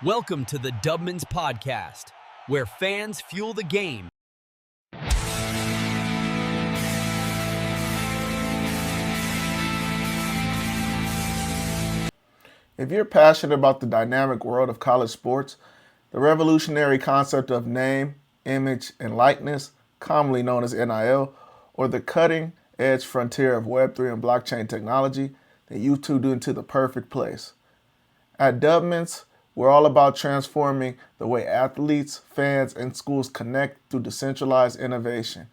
Welcome to the Dubmans podcast, where fans fuel the game. If you're passionate about the dynamic world of college sports, the revolutionary concept of name, image, and likeness, commonly known as NIL, or the cutting-edge frontier of Web3 and blockchain technology, then you tuned into the perfect place. At Dubmans, we're all about transforming the way athletes, fans, and schools connect through decentralized innovation.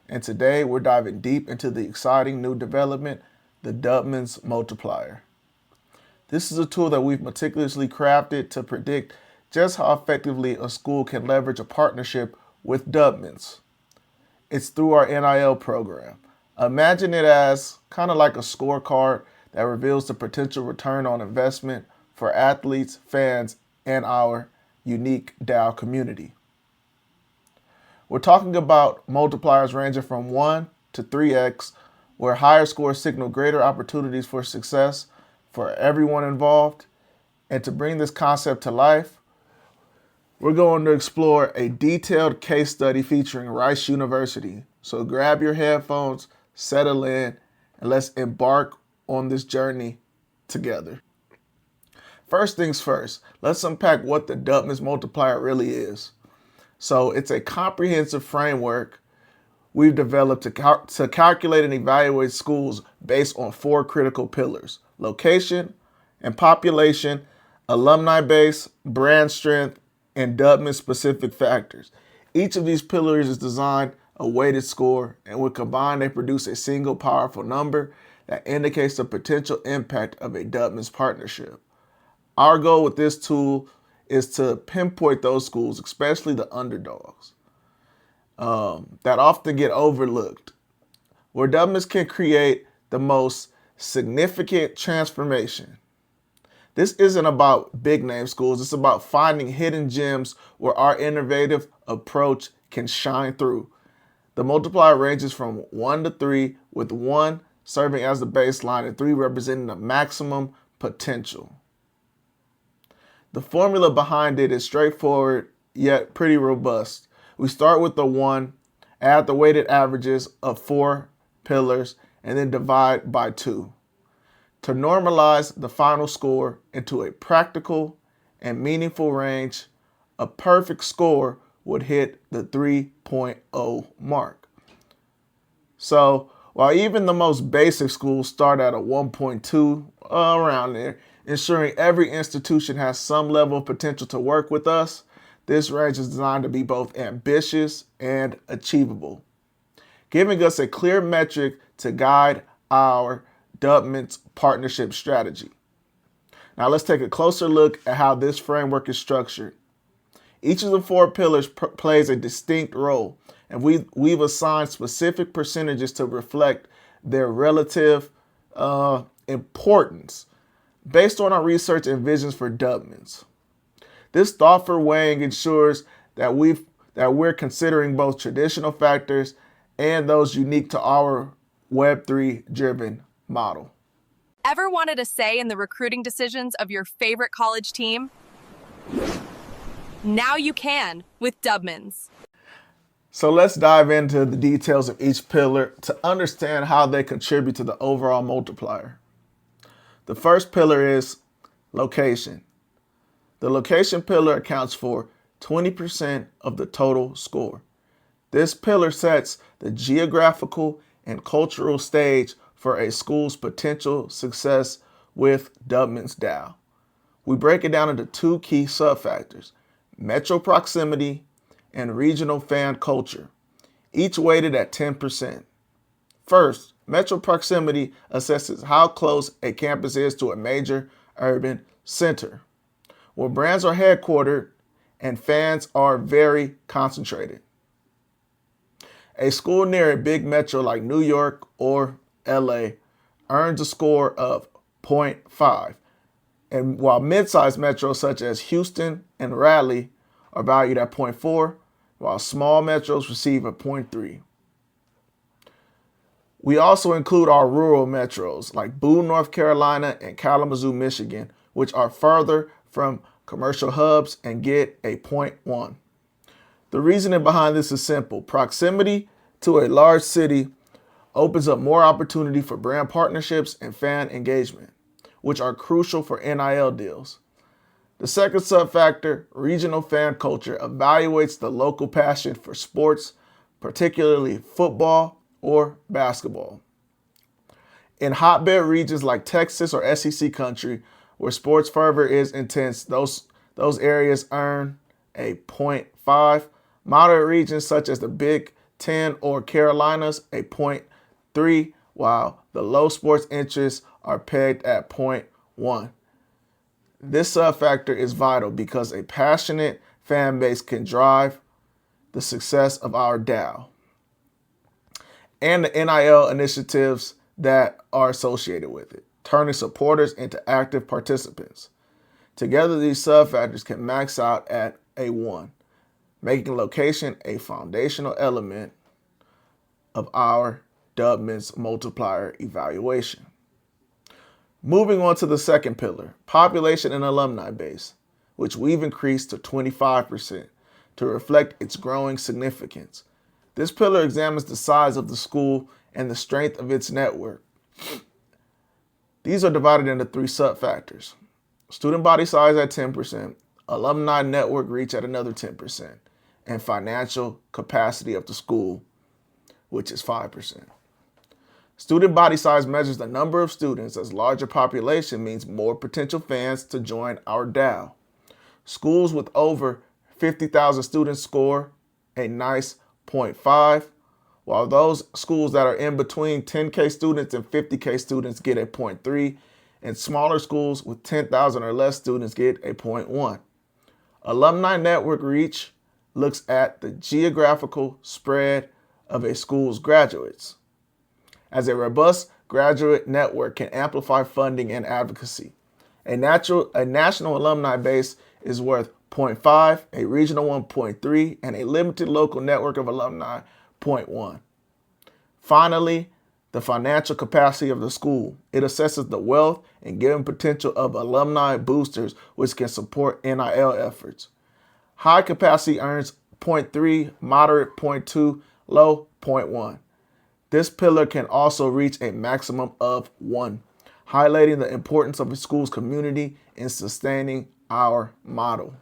And today, we're diving deep into the exciting new development, the Dubmans Multiplier. This is a tool that we've meticulously crafted to predict just how effectively a school can leverage a partnership with Dubmans. It's through our NIL program. Imagine it as kind of like a scorecard that reveals the potential return on investment for athletes, fans, and our unique DAO community. We're talking about multipliers ranging from 1 to 3x, where higher scores signal greater opportunities for success for everyone involved. And to bring this concept to life, we're going to explore a detailed case study featuring Rice University. So grab your headphones, settle in, and let's embark on this journey together. First things first, let's unpack what the Dubmans Multiplier really is. So it's a comprehensive framework we've developed to calculate and evaluate schools based on 4 critical pillars: location and population, alumni base, brand strength, and Dubmans-specific factors. Each of these pillars is designed a weighted score, and when combined, they produce a single powerful number that indicates the potential impact of a Dubmans partnership. Our goal with this tool is to pinpoint those schools, especially the underdogs, that often get overlooked, where Dubmans can create the most significant transformation. This isn't about big name schools. It's about finding hidden gems where our innovative approach can shine through. The multiplier ranges from 1 to 3, with 1 serving as the baseline and 3 representing the maximum potential. The formula behind it is straightforward, yet pretty robust. We start with the 1, add the weighted averages of 4 pillars, and then divide by 2 to normalize the final score into a practical and meaningful range. A perfect score would hit the 3.0 mark. So while even the most basic schools start at a 1.2, around there, ensuring every institution has some level of potential to work with us, this range is designed to be both ambitious and achievable, giving us a clear metric to guide our Dubmans partnership strategy. Now let's take a closer look at how this framework is structured. Each of the 4 pillars plays a distinct role, and we've assigned specific percentages to reflect their relative importance based on our research and visions for Dubmans. This thoughtful weighing ensures that we're considering both traditional factors and those unique to our Web3-driven model. Ever wanted a say in the recruiting decisions of your favorite college team? Now you can with Dubmans. So let's dive into the details of each pillar to understand how they contribute to the overall multiplier. The first pillar is location. The location pillar accounts for 20% of the total score. This pillar sets the geographical and cultural stage for a school's potential success with Dubmans DAO. We break it down into 2 key subfactors: metro proximity and regional fan culture, each weighted at 10%. First, metro proximity assesses how close a campus is to a major urban center, where brands are headquartered and fans are very concentrated. A school near a big metro like New York or LA earns a score of 0.5, and while mid-sized metros such as Houston and Raleigh are valued at 0.4, while small metros receive a 0.3. We also include our rural metros like Boone, North Carolina, and Kalamazoo, Michigan, which are further from commercial hubs, and get a 0.1. The reasoning behind this is simple. Proximity to a large city opens up more opportunity for brand partnerships and fan engagement, which are crucial for NIL deals. The second sub-factor, regional fan culture, evaluates the local passion for sports, particularly football or basketball. In hotbed regions like Texas or SEC country, where sports fervor is intense, those areas earn a 0.5. Moderate regions such as the Big Ten or Carolinas, a 0.3, while the low sports interests are pegged at 0.1. This sub-factor is vital because a passionate fan base can drive the success of our DAO and the NIL initiatives that are associated with it, turning supporters into active participants. Together, these sub-factors can max out at a 1, making location a foundational element of our Dubmans multiplier evaluation. Moving on to the second pillar, population and alumni base, which we've increased to 25% to reflect its growing significance. This pillar examines the size of the school and the strength of its network. These are divided into 3 sub-factors: student body size at 10%, alumni network reach at another 10%, and financial capacity of the school, which is 5%. Student body size measures the number of students, as larger population means more potential fans to join our DAO. Schools with over 50,000 students score a nice 0.5, while those schools that are in between 10K students and 50K students get a 0.3, and smaller schools with 10,000 or less students get a 0.1. Alumni network reach looks at the geographical spread of a school's graduates, as a robust graduate network can amplify funding and advocacy. A national alumni base is worth 0.5, a regional one 0.3, and a limited local network of alumni 0.1. Finally, the financial capacity of the school. It assesses the wealth and given potential of alumni boosters, which can support NIL efforts. High capacity earns 0.3, moderate 0.2, low 0.1. This pillar can also reach a maximum of 1, highlighting the importance of a school's community in sustaining our model.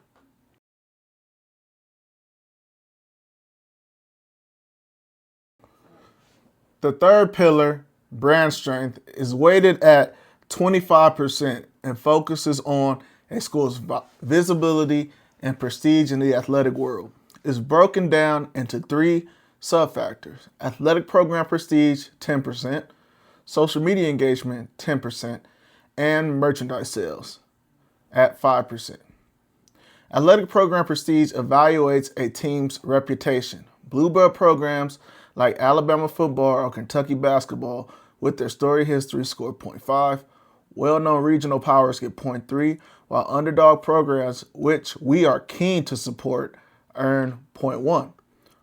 The third pillar, brand strength, is weighted at 25% and focuses on a school's visibility and prestige in the athletic world. It's broken down into 3 sub-factors: athletic program prestige, 10%, social media engagement, 10%, and merchandise sales at 5%. Athletic program prestige evaluates a team's reputation. Bluebird programs like Alabama football or Kentucky basketball with their storied history score 0.5. Well-known regional powers get 0.3, while underdog programs, which we are keen to support, earn 0.1.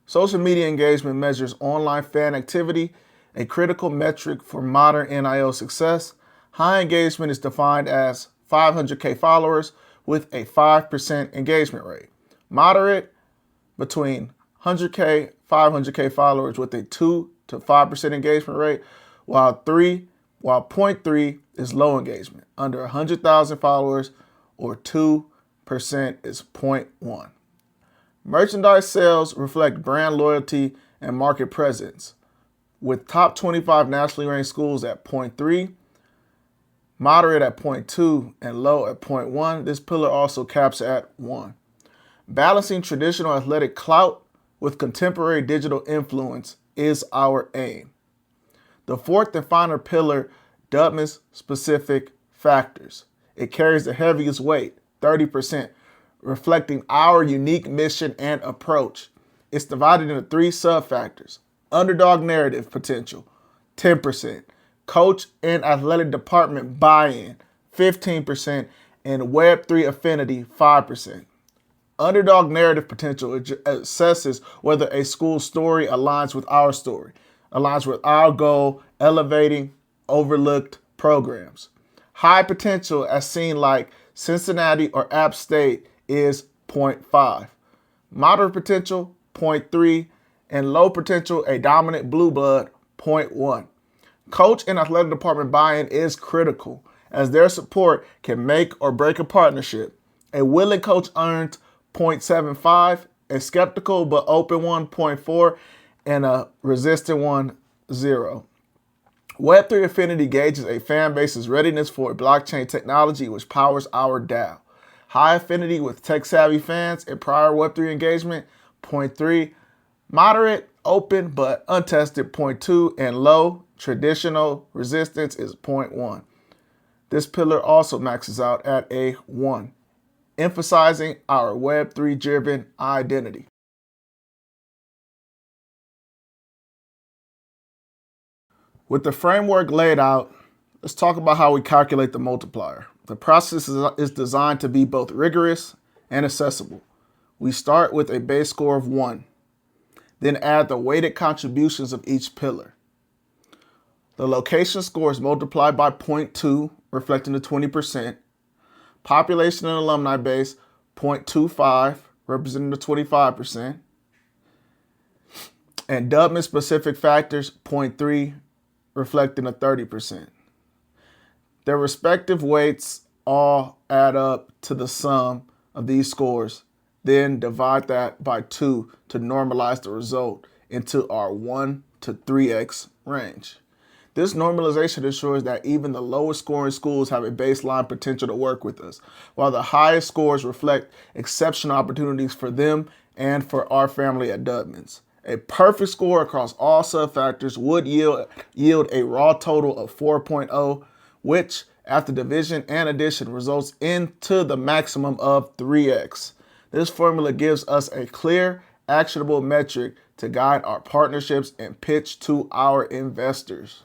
Social media engagement measures online fan activity, a critical metric for modern NIL success. High engagement is defined as 500K followers with a 5% engagement rate. Moderate, between 100K, 500K followers with a 2 to 5% engagement rate, while 0.3 is low engagement. Under 100,000 followers or 2% is 0.1. Merchandise sales reflect brand loyalty and market presence, with top 25 nationally ranked schools at 0.3, moderate at 0.2, and low at 0.1. This pillar also caps at 1. Balancing traditional athletic clout with contemporary digital influence is our aim. The fourth and final pillar, Dubmans specific factors. It carries the heaviest weight, 30%, reflecting our unique mission and approach. It's divided into 3 sub-factors: underdog narrative potential, 10%, coach and athletic department buy-in, 15%, and Web3 affinity, 5%. Underdog narrative potential assesses whether a school's story aligns with our story, aligns with our goal, elevating overlooked programs. High potential, as seen like Cincinnati or App State is 0.5. Moderate potential, 0.3, and low potential, a dominant blue blood, 0.1. Coach and athletic department buy-in is critical, as their support can make or break a partnership. A willing coach earns 0.75, a skeptical but open one, 0.4, and a resistant one, 0. Web3 Affinity gauges a fan base's readiness for blockchain technology, which powers our DAO. High affinity with tech-savvy fans and prior Web3 engagement, 0.3. Moderate, open, but untested, 0.2. And low, traditional resistance is 0.1. This pillar also maxes out at a 1, emphasizing our Web3-driven identity. With the framework laid out, let's talk about how we calculate the multiplier. The process is designed to be both rigorous and accessible. We start with a base score of 1, then add the weighted contributions of each pillar. The location score is multiplied by 0.2, reflecting the 20%. Population and alumni base, 0.25, representing the 25%. And Dubmans specific factors, 0.3, reflecting the 30%. Their respective weights all add up to the sum of these scores, then divide that by 2 to normalize the result into our 1 to 3x range. This normalization ensures that even the lowest scoring schools have a baseline potential to work with us, while the highest scores reflect exceptional opportunities for them and for our family at Dubmans. A perfect score across all subfactors would yield a raw total of 4.0, which, after division and addition, results into the maximum of 3x. This formula gives us a clear, actionable metric to guide our partnerships and pitch to our investors.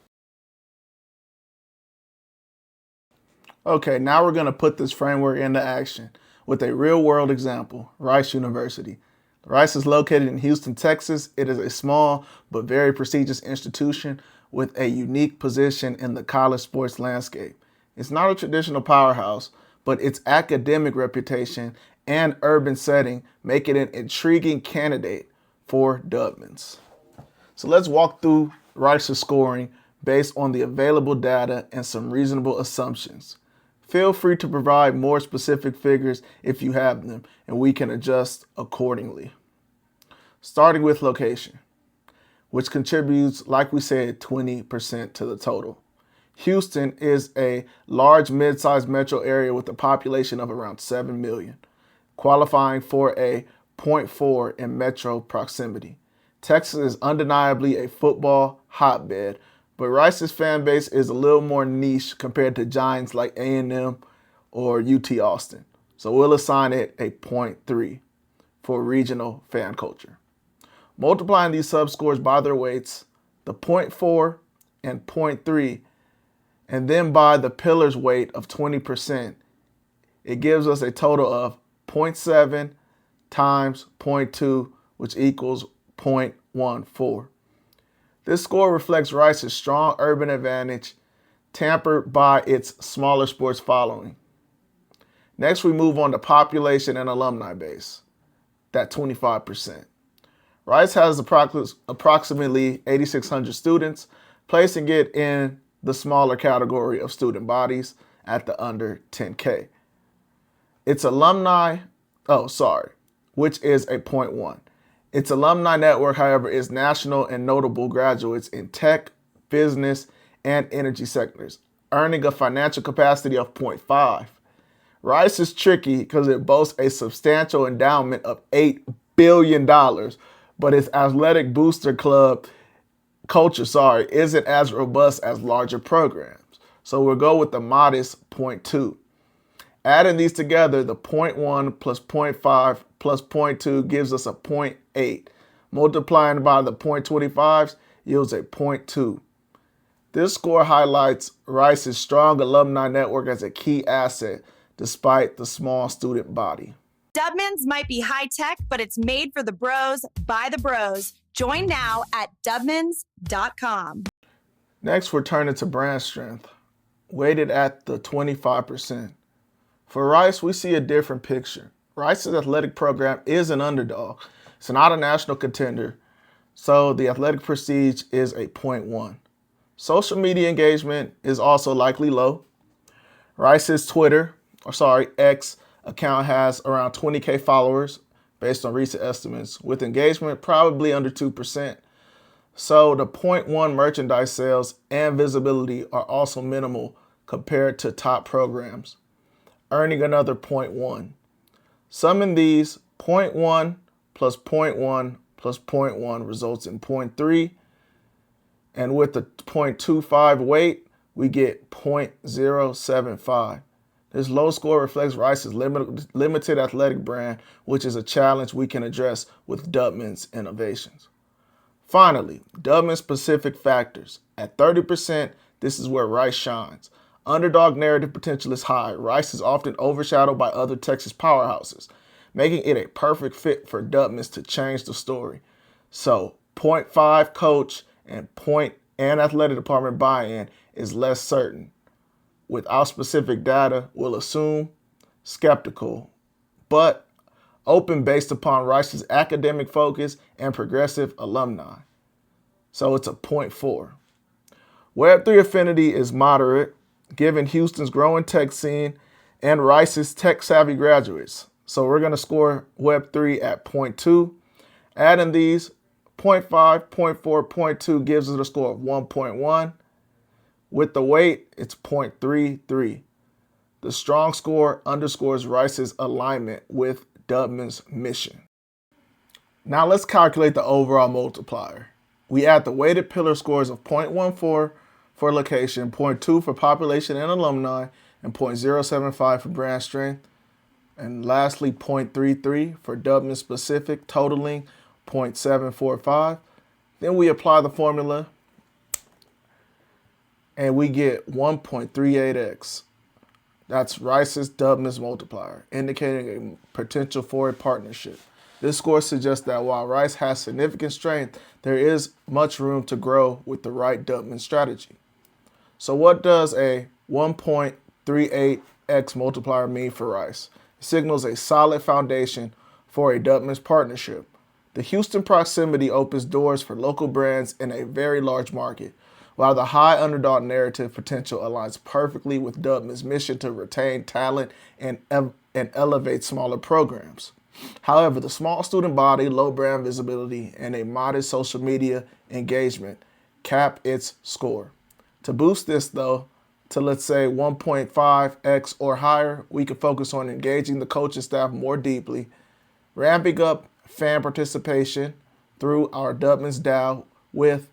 Okay, now we're going to put this framework into action with a real-world example, Rice University. Rice is located in Houston, Texas. It is a small but very prestigious institution with a unique position in the college sports landscape. It's not a traditional powerhouse, but its academic reputation and urban setting make it an intriguing candidate for Dubmans. So let's walk through Rice's scoring based on the available data and some reasonable assumptions. Feel free to provide more specific figures if you have them, and we can adjust accordingly. Starting with location, which contributes, like we said, 20% to the total. Houston is a large mid-sized metro area with a population of around 7 million, qualifying for a 0.4 in metro proximity. Texas is undeniably a football hotbed, but Rice's fan base is a little more niche compared to giants like A&M or UT Austin. So we'll assign it a 0.3 for regional fan culture. Multiplying these subscores by their weights, the 0.4 and 0.3, and then by the pillar's weight of 20%, it gives us a total of 0.7 times 0.2, which equals 0.14. This score reflects Rice's strong urban advantage, tempered by its smaller sports following. Next, we move on to population and alumni base, that 25%. Rice has approximately 8,600 students, placing it in the smaller category of student bodies at the under 10K. Its alumni, which is a 0.1. Its alumni network, however, is national and notable graduates in tech, business, and energy sectors, earning a financial capacity of 0.5. Rice is tricky because it boasts a substantial endowment of $8 billion, but its athletic booster club culture, isn't as robust as larger programs. So we'll go with the modest 0.2. Adding these together, the 0.1 plus 0.5 plus 0.2 gives us a 0.8. Multiplying by the 0.25s yields a 0.2. This score highlights Rice's strong alumni network as a key asset, despite the small student body. Dubmans might be high-tech, but it's made for the bros, by the bros. Join now at Dubmans.com. Next, we're turning to brand strength, weighted at the 25%. For Rice, we see a different picture. Rice's athletic program is an underdog. It's not a national contender, so the athletic prestige is a .1. Social media engagement is also likely low. Rice's X account has around 20K followers based on recent estimates, with engagement probably under 2%. So the .1 merchandise sales and visibility are also minimal compared to top programs, earning another .1. Summing these, .1 plus .1 plus .1 results in .3, and with the .25 weight, we get .075. This low score reflects Rice's limited athletic brand, which is a challenge we can address with Dubmans innovations. Finally, Dubmans specific factors. At 30%, this is where Rice shines. Underdog narrative potential is high. Rice is often overshadowed by other Texas powerhouses, making it a perfect fit for Dubmans to change the story. So, .5 coach and athletic department buy-in is less certain. Without specific data, we'll assume skeptical, but open based upon Rice's academic focus and progressive alumni. So it's a .4. Web3 affinity is moderate, given Houston's growing tech scene and Rice's tech-savvy graduates. So we're going to score Web3 at .2. Adding these, .5, .4, .2 gives us a score of 1.1. With the weight, it's .33. The strong score underscores Rice's alignment with Dubman's mission. Now let's calculate the overall multiplier. We add the weighted pillar scores of .14 for location, .2 for population and alumni, and .075 for brand strength. And lastly, .33 for Dubman specific, totaling .745. Then we apply the formula and we get 1.38x. That's Rice's Dubmans multiplier, indicating a potential for a partnership. This score suggests that while Rice has significant strength, there is much room to grow with the right Dubman strategy. So what does a 1.38x multiplier mean for Rice? It signals a solid foundation for a Dubmans partnership. The Houston proximity opens doors for local brands in a very large market, while the high underdog narrative potential aligns perfectly with Dubman's mission to retain talent and elevate smaller programs. However, the small student body, low brand visibility, and a modest social media engagement cap its score. To boost this, though, to let's say 1.5x or higher, we can focus on engaging the coaching staff more deeply, ramping up fan participation through our Dubmans DAO with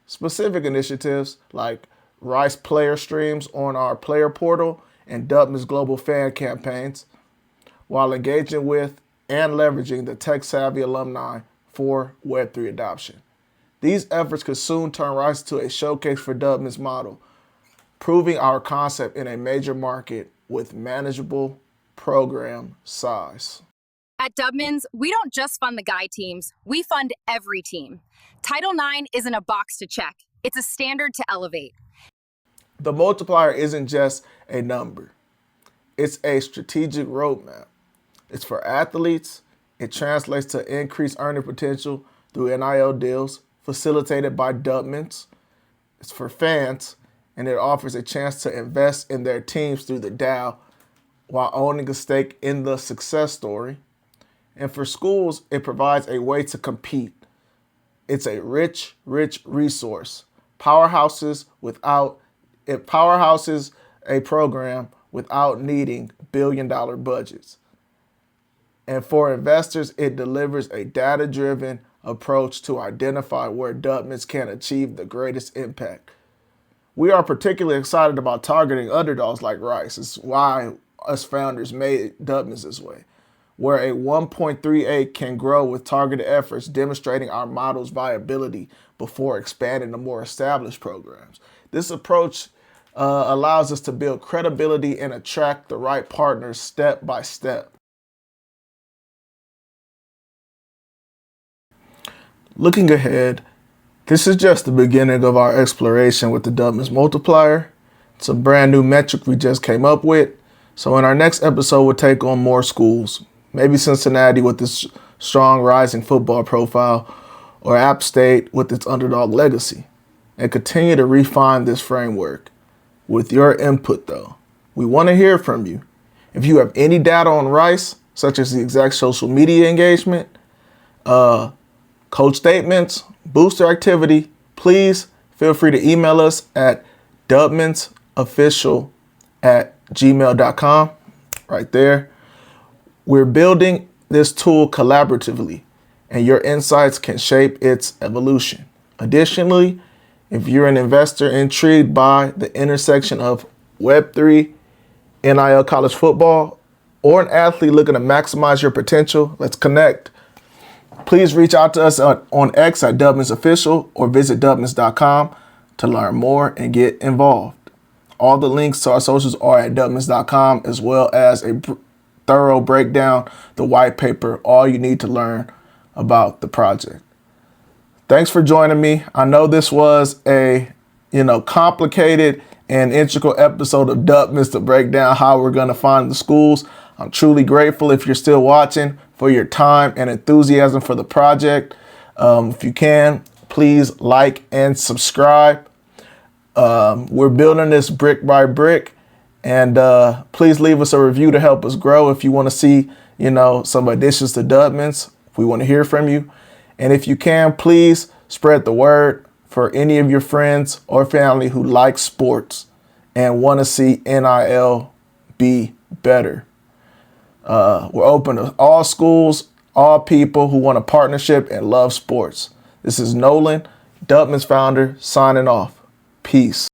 specific initiatives like Rice player streams on our player portal and Dubmans global fan campaigns, while engaging with and leveraging the tech-savvy alumni for Web3 adoption. These efforts could soon turn Rice to a showcase for Dubmans model, proving our concept in a major market with manageable program size. At Dubmans, we don't just fund the guy teams, we fund every team. Title IX isn't a box to check, it's a standard to elevate. The multiplier isn't just a number, it's a strategic roadmap. It's for athletes, it translates to increased earning potential through NIL deals facilitated by Dubmans. It's for fans, and it offers a chance to invest in their teams through the DAO while owning a stake in the success story. And for schools, it provides a way to compete. It's a rich resource. It powerhouses a program without needing billion-dollar budgets. And for investors, it delivers a data-driven approach to identify where Dubmans can achieve the greatest impact. We are particularly excited about targeting underdogs like Rice. It's why us founders made Dubmans this way, where a 1.38 can grow with targeted efforts, demonstrating our model's viability before expanding to more established programs. This approach allows us to build credibility and attract the right partners step by step. Looking ahead, this is just the beginning of our exploration with the Dubmans multiplier. It's a brand new metric we just came up with, So in our next episode, we'll take on more schools, maybe Cincinnati with its strong rising football profile, or App State with its underdog legacy, and continue to refine this framework. With your input, though, we want to hear from you. If you have any data on Rice, such as the exact social media engagement, coach statements, booster activity, please feel free to email us at dubmansofficial@gmail.com. Right there. We're building this tool collaboratively, and your insights can shape its evolution. Additionally, if you're an investor intrigued by the intersection of Web3, NIL college football, or an athlete looking to maximize your potential, let's connect. Please reach out to us on X at Dubmans Official or visit Dubmans.com to learn more and get involved. All the links to our socials are at Dubmans.com, as well as a thorough breakdown, the white paper, all you need to learn about the project. Thanks for joining me. I know this was a complicated and integral episode of Dubmans to break down how we're going to find the schools. I'm truly grateful, if you're still watching, for your time and enthusiasm for the project. If you can, please like and subscribe. We're building this brick by brick, and please leave us a review to help us grow. If you want to see, some additions to Dubmans, we want to hear from you. And if you can, please spread the word for any of your friends or family who like sports and want to see NIL be better. We're open to all schools, all people who want a partnership and love sports. This is Nolan, Dubmans founder, signing off. Peace.